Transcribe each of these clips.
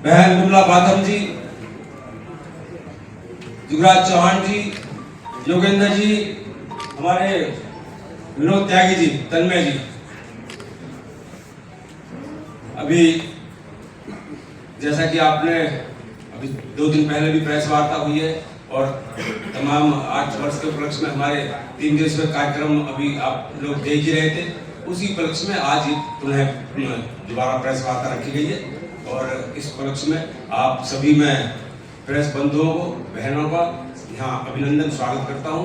बहन विमला बाथम जी, युवराज चौहान जी, योगेंद्र जी, हमारे विनोद त्यागी जी, तन्मय जी। अभी जैसा कि आपने अभी 2 दिन पहले भी प्रेस वार्ता हुई है और तमाम 8 वर्ष के उपलक्ष्य में हमारे 3 दिवसीय कार्यक्रम अभी आप लोग देख ही रहे थे। उसी उपलक्ष्य में आज पुनः दोबारा प्रेस वार्ता रखी गई है और इस उपलक्ष्य में आप सभी मैं प्रेस बंधुओं को, बहनों का यहाँ अभिनंदन स्वागत करता हूँ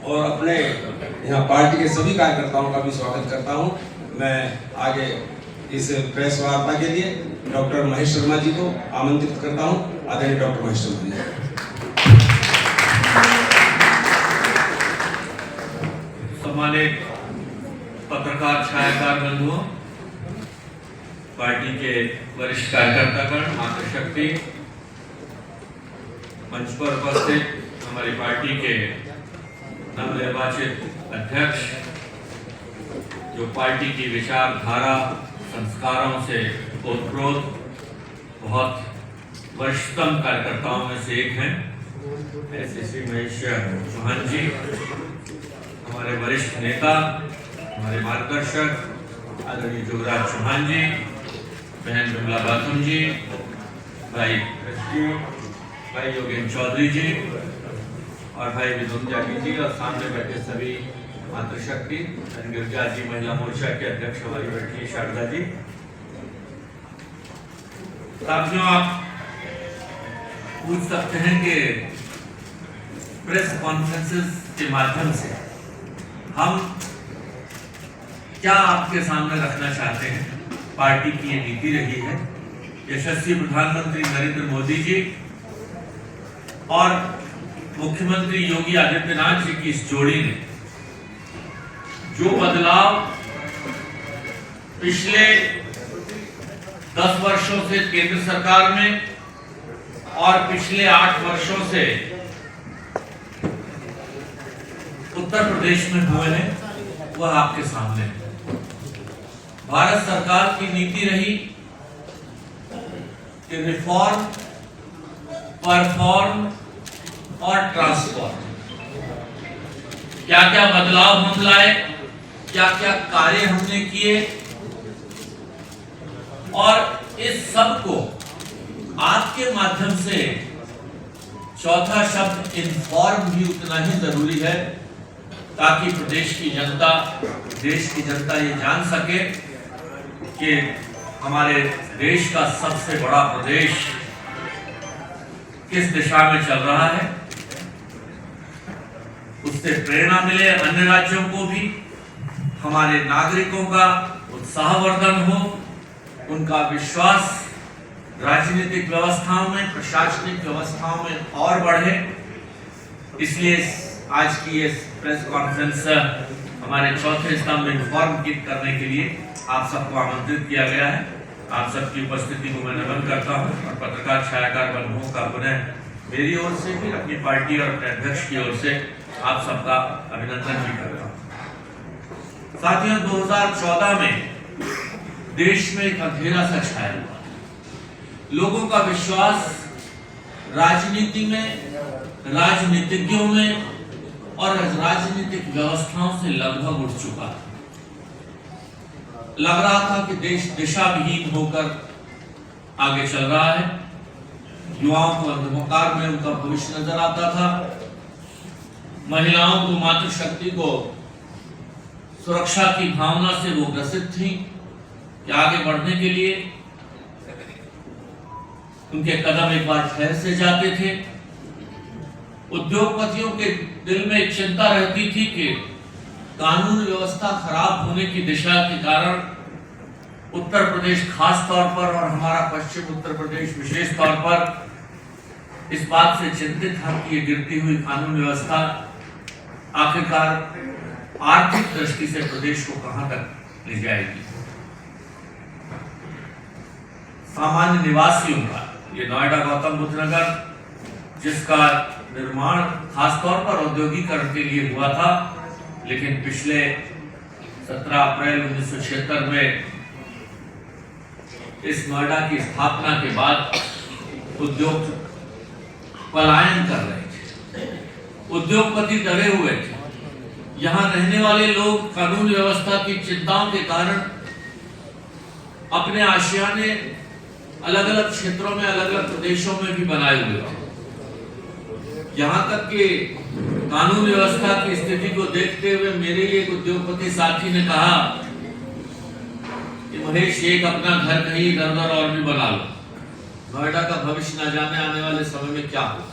और अपने यहाँ पार्टी के सभी कार्यकर्ताओं का भी स्वागत करता हूँ। मैं आगे इस प्रेस वार्ता के लिए डॉक्टर महेश शर्मा जी को आमंत्रित करता हूँ। आदरणीय डॉक्टर महेश शर्मा जी। सम्मानित पत्रकार छायाकार बंधुओं, पार्टी के वरिष्ठ कार्यकर्तागण, मातृशक्ति, मंच पर उपस्थित हमारी पार्टी के नवनिर्वाचित अध्यक्ष, जो पार्टी की विचारधारा संस्कारों से ओतप्रोत बहुत वरिष्ठतम कार्यकर्ताओं में से एक हैं, ऐसे श्री महेश चौहान जी, हमारे वरिष्ठ नेता, हमारे मार्गदर्शक आदरणीय युवराज चौहान जी, बहन विमला बाथम जी, भाई योगेंद्र चौधरी जी और भाई विनोद त्यागी जी और सामने बैठे सभी मातृशक्ति, गिरजा जी, महिला मोर्चा के अध्यक्ष हमारी बैठी शारदा जी। साथियों, आप पूछ सकते हैं कि प्रेस कॉन्फ्रेंसेस के माध्यम से हम क्या आपके सामने रखना चाहते हैं। पार्टी की ये नीति रही है। यशस्वी प्रधानमंत्री नरेंद्र मोदी जी और मुख्यमंत्री योगी आदित्यनाथ जी की इस जोड़ी ने जो बदलाव पिछले 10 वर्षों से केंद्र सरकार में और पिछले 8 वर्षों से उत्तर प्रदेश में हुए हैं, वह आपके सामने है। भारत सरकार की नीति रही कि रिफॉर्म, परफॉर्म और ट्रांसफॉर्म। क्या क्या बदलाव हम लाए, क्या क्या कार्य हमने किए और इस सब को आपके माध्यम से, चौथा शब्द इन्फॉर्म भी उतना ही जरूरी है ताकि प्रदेश की जनता, देश की जनता ये जान सके कि हमारे देश का सबसे बड़ा प्रदेश किस दिशा में चल रहा है। उससे प्रेरणा मिले अन्य राज्यों को भी, हमारे नागरिकों का उत्साहवर्धन हो, उनका विश्वास राजनीतिक व्यवस्थाओं में, प्रशासनिक व्यवस्थाओं में और बढ़े। इसलिए आज की ये प्रेस कॉन्फ्रेंस हमारे चौथे स्तंभ इन्फॉर्म करने के लिए आप सबको आमंत्रित किया गया है। आप सबकी उपस्थिति को मैं नमन करता हूं और पत्रकार छायाकार बंधुओं का पुनः मेरी ओर से भी, अपनी पार्टी और अपने अध्यक्ष की ओर से आप सबका अभिनंदन भी करता हूं। साथियों, 2014 में देश में एक अंधेरा सा छाया हुआ। लोगों का विश्वास राजनीति में, राजनीतिज्ञों में और राजनीतिक व्यवस्थाओं से लगभग उठ चुका था। लग रहा था कि देश दिशाविहीन होकर आगे चल रहा है। युवाओं को अंधकार में उनका भविष्य नजर आता था। महिलाओं को, मातृशक्ति को सुरक्षा की भावना से वो ग्रसित थी कि आगे बढ़ने के लिए उनके कदम एक बार ठहर से जाते थे। उद्योगपतियों के दिल में एक चिंता रहती थी कि कानून व्यवस्था खराब होने की दिशा के कारण उत्तर प्रदेश खास तौर पर और हमारा पश्चिम उत्तर प्रदेश विशेष तौर पर इस बात से चिंतित था कि ये गिरती हुई कानून व्यवस्था आखिरकार आर्थिक दृष्टि से प्रदेश को कहां तक ले जाएगी। सामान्य निवासियों का, ये नोएडा गौतम बुद्ध नगर जिसका निर्माण खासतौर पर औद्योगिकरण के लिए हुआ था, लेकिन पिछले 17 अप्रैल 1976 में इस नोएडा की स्थापना के बाद उद्योग पलायन कर रहे थे, उद्योगपति डरे हुए थे। यहाँ रहने वाले लोग कानून व्यवस्था की चिंताओं के कारण अपने आशियाने अलग अलग क्षेत्रों में, अलग अलग प्रदेशों में भी बनाए हुए थे। यहाँ तक कि कानून व्यवस्था की स्थिति को देखते हुए मेरे एक उद्योगपति साथी ने कहा कि महेश, एक अपना घर कहीं इधर उधर और भी बना लो, नोएडा का भविष्य न जाने आने वाले समय में क्या होगा।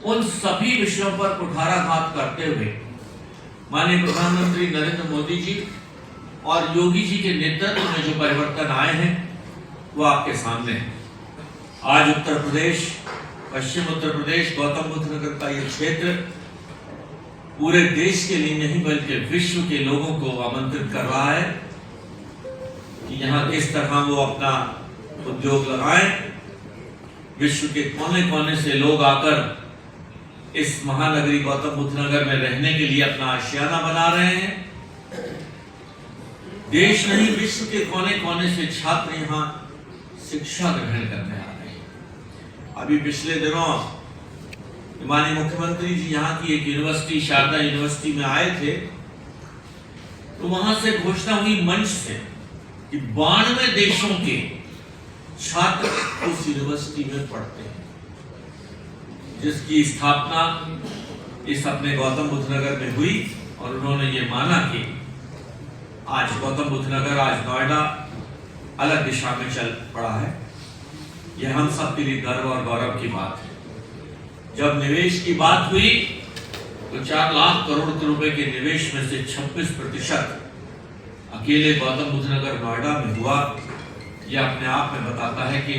उन सभी विषयों पर कुठाराघात करते हुए माननीय प्रधानमंत्री नरेंद्र मोदी जी और योगी जी के नेतृत्व में जो परिवर्तन आए हैं वो आपके सामने है। आज उत्तर प्रदेश, पश्चिम उत्तर प्रदेश, गौतम बुद्ध नगर का ये क्षेत्र पूरे देश के लिए नहीं बल्कि विश्व के लोगों को आमंत्रित कर रहा है कि यहाँ किस तरह वो अपना उद्योग लगाएं। विश्व के कोने कोने से लोग आकर इस महानगरी गौतम बुद्ध नगर में रहने के लिए अपना आशियाना बना रहे हैं। देश नहीं, विश्व के कोने कोने से छात्र यहाँ शिक्षा ग्रहण करने आ रहे हैं। अभी पिछले दिनों माननीय मुख्यमंत्री जी यहाँ की एक यूनिवर्सिटी, शारदा यूनिवर्सिटी में आए थे, तो वहां से घोषणा हुई मंच से कि 92 देशों के छात्र उस यूनिवर्सिटी में पढ़ते हैं, जिसकी स्थापना इस अपने गौतम बुद्ध नगर में हुई। और उन्होंने ये माना कि आज गौतम बुद्ध नगर, आज नोएडा अलग दिशा में चल पड़ा है। यह हम सब के लिए गर्व और गौरव की बात है। जब निवेश की बात हुई तो 4 लाख करोड़ रुपए के निवेश में से 26% अकेले गौतम बुद्ध नगर नोएडा में हुआ। यह अपने आप में बताता है कि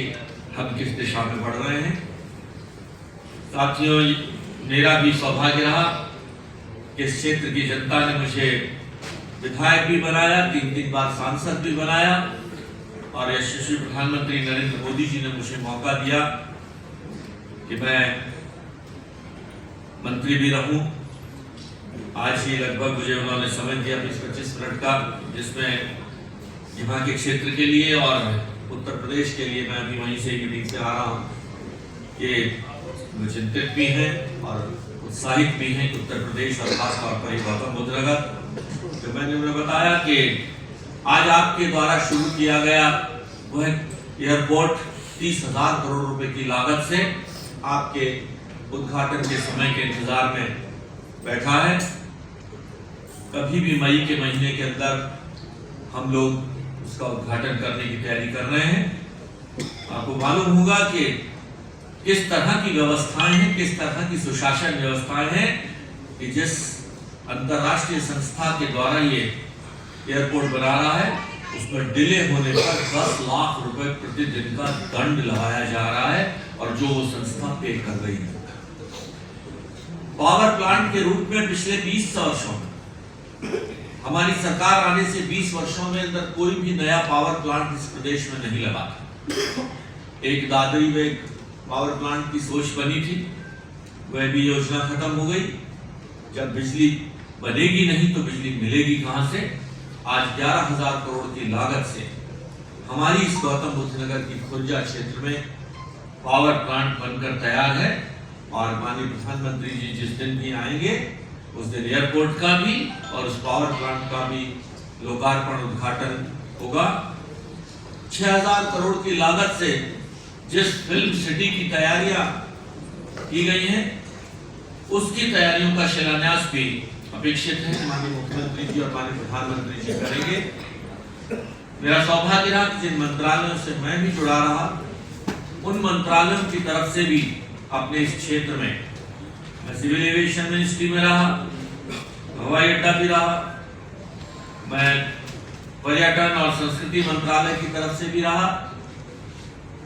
हम किस दिशा में बढ़ रहे हैं। साथियों, मेरा भी सौभाग्य रहा कि इस क्षेत्र की जनता ने मुझे विधायक भी बनाया, 3 बार सांसद भी बनाया, और यशस्वी प्रधानमंत्री नरेंद्र मोदी जी ने मुझे मौका दिया कि मैं मंत्री भी रहूं। आज ही लगभग मुझे उन्होंने समय दिया 20-25 मिनट का, जिसमें यहाँ के क्षेत्र के लिए और उत्तर प्रदेश के लिए, मैं अभी वहीं से मीटिंग से आ रहा हूँ, कि वो चिंतित भी हैं और उत्साहित भी हैं कि उत्तर प्रदेश और खासतौर पर गौतम बुद्ध नगर, तो मैंने उन्हें बताया कि आज आपके द्वारा शुरू किया गया वह एयरपोर्ट 30,000 करोड़ रुपए की लागत से आपके उद्घाटन के समय के इंतजार में बैठा है। कभी भी मई के महीने के अंदर हम लोग उसका उद्घाटन करने की तैयारी कर रहे हैं। आपको मालूम होगा कि किस तरह की व्यवस्थाएं हैं, किस तरह की सुशासन व्यवस्थाएं हैं कि जिस अंतरराष्ट्रीय संस्था के द्वारा ये एयरपोर्ट बना रहा है, उसमें डिले होने पर 10 लाख रुपए प्रतिदिन का दंड लगाया जा रहा है, और जो वो संस्था पे कर रही है। पावर प्लांट के रूप में पिछले 20 वर्षों में, हमारी सरकार आने से 20 वर्षों में अंदर कोई भी नया पावर प्लांट इस प्रदेश में नहीं लगा था। एक दादरी में पावर प्लांट की सोच बनी थी, वह भी योजना खत्म हो गई। जब बिजली बनेगी नहीं तो बिजली मिलेगी कहां से। आज 11,000 करोड़ की लागत से हमारी इस गौतम बुद्ध नगर की खुर्जा क्षेत्र में पावर प्लांट बनकर तैयार है, और माननीय प्रधानमंत्री जी जिस दिन भी आएंगे उस दिन एयरपोर्ट का भी और उस पावर प्लांट का भी लोकार्पण, उद्घाटन होगा। 6,000 करोड़ की लागत से जिस फिल्म सिटी की तैयारियां की गई हैं, उसकी तैयारियों का शिलान्यास भी अपेक्षित है कि माननीय मुख्यमंत्री जी और माननीय प्रधानमंत्री जी करेंगे। मेरा सौभाग्य रहा कि जिन मंत्रालयों से मैं भी जुड़ा रहा, उन मंत्रालयों की तरफ से भी अपने इस क्षेत्र में, मैं सिविल एविएशन मिनिस्ट्री में रहा, हवाई अड्डा भी रहा, मैं पर्यटन और संस्कृति मंत्रालय की तरफ से भी रहा।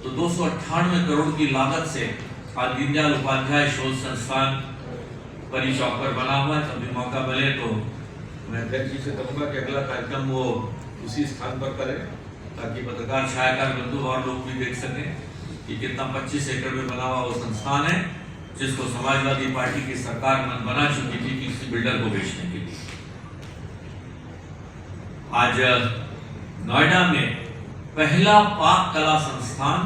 तो 298 करोड़ की लागत से आज दीनदयाल उपाध्याय शोध संस्थान परी चौक पर बना हुआ है। कभी मौका मिले तो मैं अध्यक्ष जी से कहूँगा कि अगला कार्यक्रम वो उसी स्थान पर करें, ताकि पत्रकार, छायाकार बंधु और लोग भी देख सकें कि कितना 25 एकड़ में बना हुआ वो संस्थान है, जिसको समाजवादी पार्टी की सरकार मन बना चुकी थी किसी बिल्डर को बेचने के लिए। आज नोएडा में पहला पाक कला संस्थान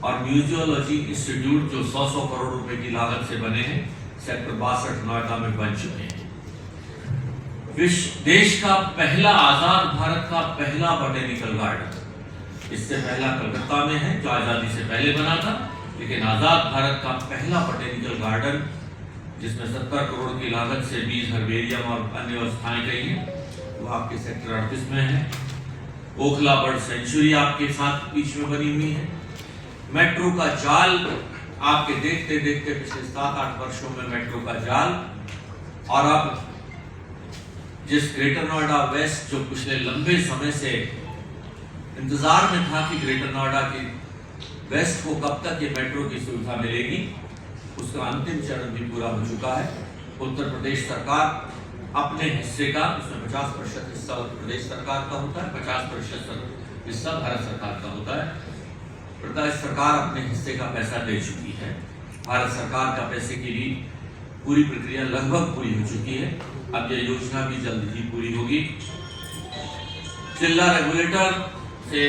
और म्यूजियोलॉजी इंस्टीट्यूट जो 100 करोड़ रुपए की लागत से बने हैं, सेक्टर 62 नोएडा में बन चुके हैं। देश का पहला, आजाद भारत का पहला बॉटेनिकल गार्डन, इससे पहला कलकत्ता में है जो आजादी से पहले बना था, लेकिन आजाद भारत का पहला बॉटेनिकल गार्डन जिसमें 70 करोड़ की लागत से 20 हर्बेरियम और अन्य व्यवस्थाएं गई हैं, वो आपके सेक्टर 38 में है। ओखला बर्ड सेंचुरी आपके साथ बीच में बनी हुई है। मेट्रो का जाल आपके देखते देखते पिछले 7-8 वर्षों में मेट्रो का जाल, और अब जिस ग्रेटर नोएडा वेस्ट जो पिछले लंबे समय से इंतजार में था कि ग्रेटर नोएडा की वेस्ट को कब तक ये मेट्रो की सुविधा मिलेगी, उसका अंतिम चरण भी पूरा हो चुका है। उत्तर प्रदेश सरकार अपने हिस्से का, उसमें 50% हिस्सा उत्तर प्रदेश सरकार का होता है, 50% हिस्सा भारत सरकार का होता है। प्रदेश सरकार अपने हिस्से का पैसा दे चुकी है। भारत सरकार का पैसे की भी पूरी प्रक्रिया लगभग पूरी हो चुकी है। अब यह योजना भी जल्द ही पूरी होगी। जिला रेगुलेटर से